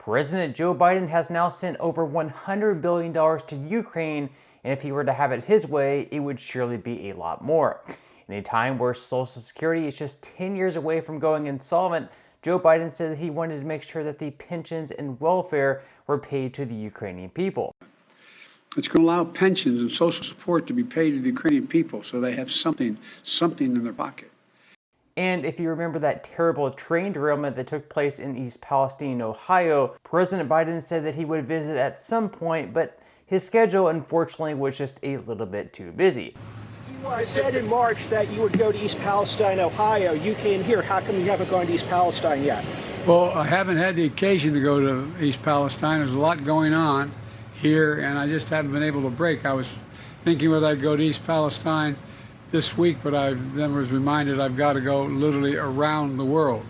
President Joe Biden has now sent over $100 billion to Ukraine, and if he were to have it his way, it would surely be a lot more. In a time where Social Security is just 10 years away from going insolvent, Joe Biden said that he wanted to make sure that the pensions and welfare were paid to the Ukrainian people. It's going to allow pensions and social support to be paid to the Ukrainian people so they have something in their pocket. And if you remember that terrible train derailment that took place in East Palestine, Ohio, President Biden said that he would visit at some point, but his schedule, unfortunately, was just a little bit too busy. You said in March that you would go to East Palestine, Ohio. You came here. How come you haven't gone to East Palestine yet? Well, I haven't had the occasion to go to East Palestine. There's a lot going on here, and I just haven't been able to break. I was thinking whether I'd go to East Palestine this week, but I then was reminded I've got to go literally around the world.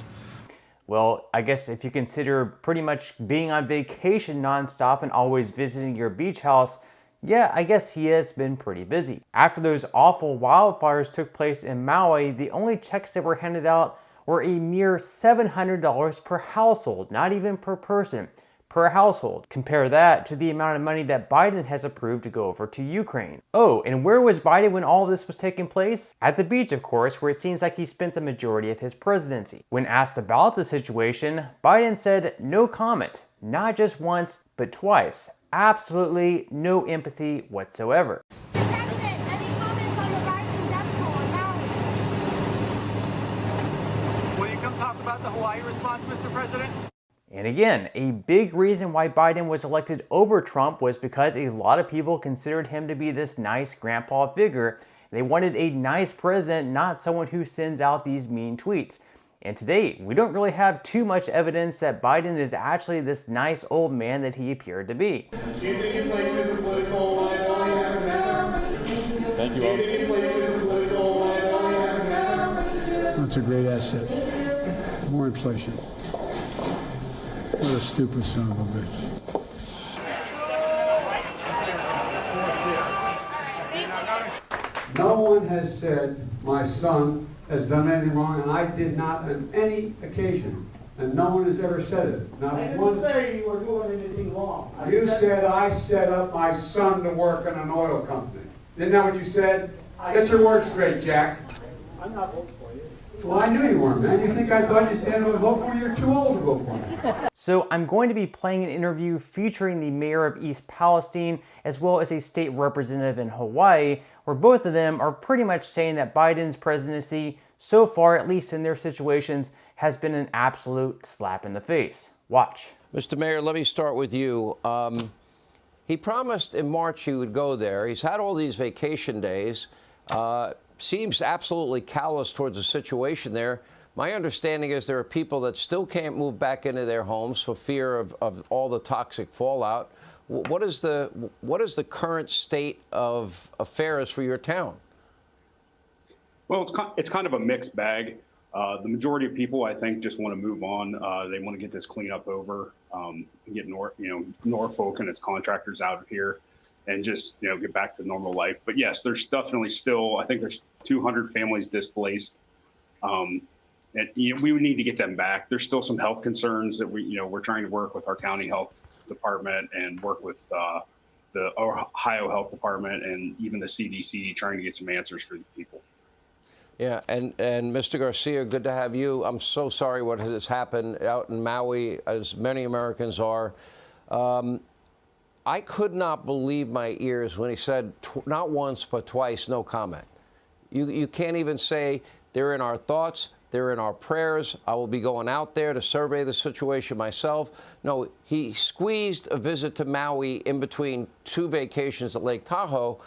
Well, I guess if you consider pretty much being on vacation nonstop and always visiting your beach house, yeah, I guess he has been pretty busy. After those awful wildfires took place in Maui, the only checks that were handed out were a mere $700 per household, not even per person, per household. Compare that to the amount of money that Biden has approved to go over to Ukraine. Oh, and where was Biden when all this was taking place? At the beach, of course, where it seems like he spent the majority of his presidency. When asked about the situation, Biden said no comment, not just once, but twice. Absolutely no empathy whatsoever. President, any comments on the rising death toll in Maui? Will you come talk about the Hawaii response, Mr. President? And again, a big reason why Biden was elected over Trump was because a lot of people considered him to be this nice grandpa figure. They wanted a nice president, not someone who sends out these mean tweets. And today, we don't really have too much evidence that Biden is actually this nice old man that he appeared to be. Thank you all. That's a great asset. More inflation. What a stupid son of a bitch. No one has said my son has done anything wrong, and I did not on any occasion. And no one has ever said it. Not I one. didn't say you were doing anything wrong. You said I set up my son to work in an oil company. Isn't that what you said? Get your words straight, Jack. I'm not voting for you. Well, I knew you weren't, man. You think I thought you'd stand up and vote for me? You're too old to vote for me. So I'm going to be playing an interview featuring the mayor of East Palestine as well as a state representative in Hawaii, where both of them are pretty much saying that Biden's presidency, so far, at least in their situations, has been an absolute slap in the face. Watch. Mr. Mayor, let me start with you. He promised in March he would go there. He's had all these vacation days. Seems absolutely callous towards the situation there. My understanding is there are people that still can't move back into their homes for fear of all the toxic fallout. What is the current state of affairs for your town? Well, it's kind of a mixed bag. The majority of people, I think, just want to move on. They want to get this cleanup over, get Norfolk and its contractors out of here, and just get back to normal life. But yes, there's definitely still, I think there's 200 families displaced, and we would need to get them back. There's still some health concerns that we're trying to work with our county health department and work with the Ohio Health Department and even the CDC, trying to get some answers for the people. Yeah, and Mr. Garcia, good to have you. I'm so sorry what has happened out in Maui, as many Americans are. I could not believe my ears when he said not once but twice, no comment. You can't even say they're in our thoughts, they're in our prayers. I will be going out there to survey the situation myself. No, he squeezed a visit to Maui in between two vacations at Lake Tahoe.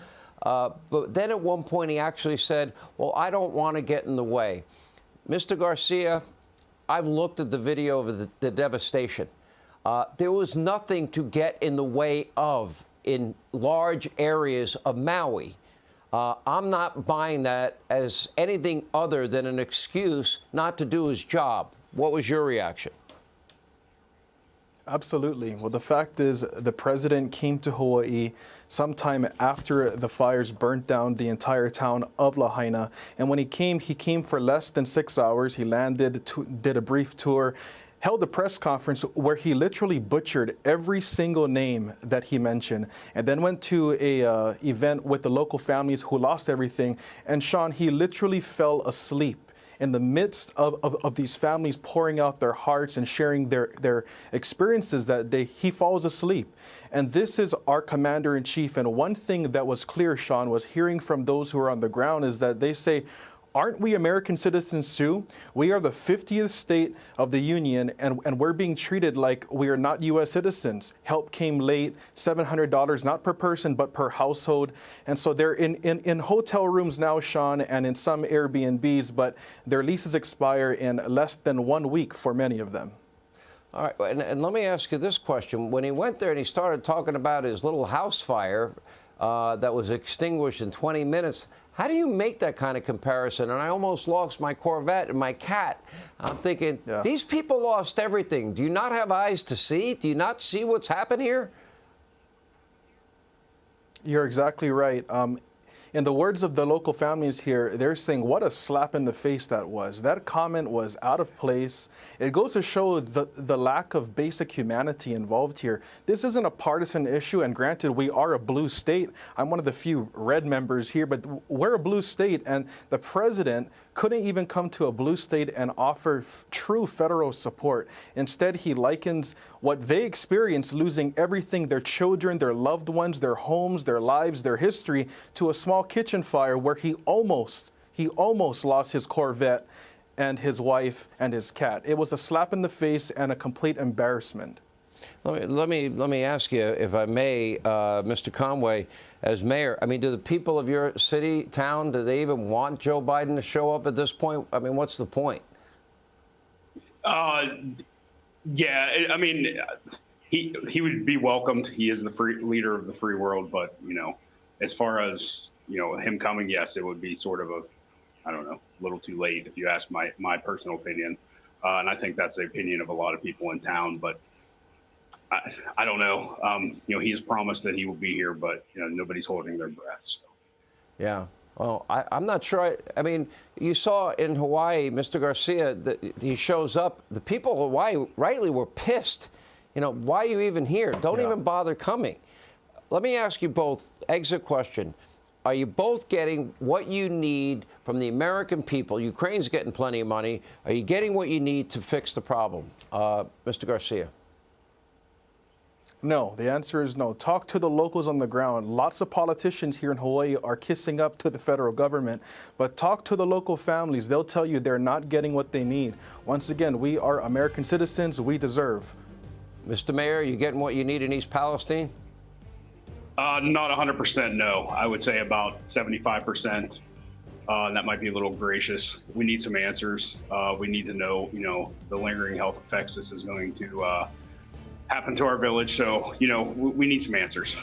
But then at one point he actually said, well, I don't want to get in the way. Mr. Garcia, I've looked at the video of the devastation. There was nothing to get in the way of in large areas of Maui. I'm not buying that as anything other than an excuse not to do his job. What was your reaction? Absolutely. Well, the fact is the president came to Hawaii sometime after the fires burnt down the entire town of Lahaina. And when he came for less than 6 hours. He landed, did a brief tour, held a press conference where he literally butchered every single name that he mentioned, and then went to a event with the local families who lost everything. And Sean, he literally fell asleep in the midst of these families pouring out their hearts and sharing their experiences that day. He falls asleep. And this is our commander-in-chief. And one thing that was clear, Sean, was hearing from those who are on the ground is that they say, aren't we American citizens too? We are the 50th state of the union, and we're being treated like we are not U.S. citizens. Help came late, $700, not per person, but per household. And so they're in hotel rooms now, Sean, and in some Airbnbs, but their leases expire in less than 1 week for many of them. All right, and let me ask you this question. When he went there and he started talking about his little house fire that was extinguished in 20 minutes, how do you make that kind of comparison? And I almost lost my Corvette and my cat. I'm thinking, these people lost everything. Do you not have eyes to see? Do you not see what's happened here? You're exactly right. In the words of the local families here, they're saying, what a slap in the face that was. That comment was out of place. It goes to show the lack of basic humanity involved here. This isn't a partisan issue, and granted, we are a blue state. I'm one of the few red members here, but we're a blue state, and the president couldn't even come to a blue state and offer true federal support. Instead, he likens what they experienced, losing everything, their children, their loved ones, their homes, their lives, their history, to a small kitchen fire where he almost lost his Corvette and his wife and his cat. It was a slap in the face and a complete embarrassment. Let me ask you, if I may, Mr. Conway, as mayor, I mean, do the people of your city, town, do they even want Joe Biden to show up at this point? I mean, what's the point? Yeah, I mean, he would be welcomed. He is the free leader of the free world. But, you know, as far as, you know, him coming, yes, it would be sort of I don't know, a little too late if you ask my personal opinion. And I think that's the opinion of a lot of people in town. But I don't know. You know, he has promised that he will be here, but, you know, nobody's holding their breath. So. Yeah. Well, I'm not sure. I mean, you saw in Hawaii, Mr. Garcia, that he shows up. The people of Hawaii rightly were pissed. You know, why are you even here? Don't even bother coming. Let me ask you both, exit question. Are you both getting what you need from the American people? Ukraine's getting plenty of money. Are you getting what you need to fix the problem? Mr. Garcia. No, the answer is no. Talk to the locals on the ground. Lots of politicians here in Hawaii are kissing up to the federal government, but talk to the local families. They'll tell you they're not getting what they need. Once again, we are American citizens. We deserve. Mr. Mayor, you getting what you need in East Palestine? Not 100%, no. I would say about 75%. That might be a little gracious. We need some answers. We need to know, you know, the lingering health effects this is going to happen to our village. So, you know, we need some answers.